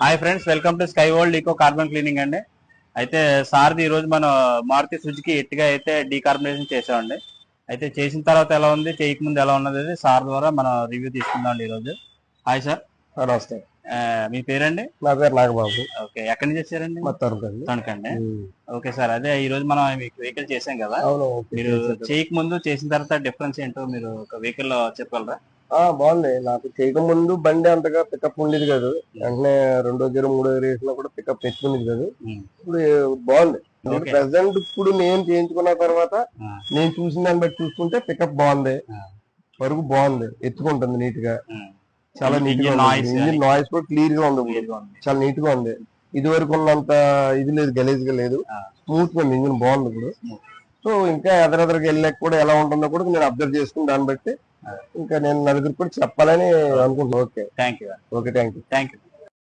Hi friends, welcome to sky world eco carbon cleaning అండి. అయితే సార్ది ఈ రోజు మనం మారుతి సుజుకి ఎట్టిగా అయితే డీకార్బనేషన్ చేసామండి. అయితే చేసిన తర్వాత ఎలా ఉంది, చేయకముందు ఎలా ఉన్నది సార్ ద్వారా మనం రివ్యూ తీసుకుందాం అండి ఈ రోజు. Hi sir. నమస్తే. మీ పేరండి? నా పేరు నాగబాబు. ఓకే, ఎక్కడి నుంచి వచ్చారండి? తణుకండి. ఓకే సార్, అదే ఈ రోజు మనం మీకు వెహికల్ చేసాం కదా, మీరు చేయకముందు చేసిన తర్వాత డిఫరెన్స్ ఏంటో మీరు ఒక వెహికల్ లో చెప్పగలరా? బాగుంది. నాకు చేయకముందు బండి అంతగా పికప్ ఉండేది కాదు. వెంటనే 2 గేర్ 3 గేర్ వేసినా కూడా పికప్ తెచ్చుకునేది కాదు. ఇప్పుడు బాగుంది. ప్రెసెంట్ ఇప్పుడు నేను చేయించుకున్న తర్వాత నేను చూసిన దాన్ని బట్టి చూసుకుంటే పికప్ బాగుంది, వరకు బాగుంది, ఎత్తుకుంటుంది నీట్ గా, చాలా నీట్ గా ఇంజిన్ నాయిస్ కూడా క్లియర్ గా ఉంది, చాలా నీట్ గా ఉంది. ఇది వరకు ఉన్నంత ఇది లేదు, గలీజ్ గా లేదు, స్మూత్ గా ఉంది, ఇంజిన్ బాగుంది ఇప్పుడు. సో ఇంకా ఎదరెదరికి వెళ్ళాక కూడా ఎలా ఉంటుందో కూడా నేను అబ్జర్వ్ చేసుకుని దాన్ని బట్టి ఇంకా నేను నలుగురికి కూడా చెప్పాలని అనుకుంటున్నాను. Okay, thank you. Okay, thank you.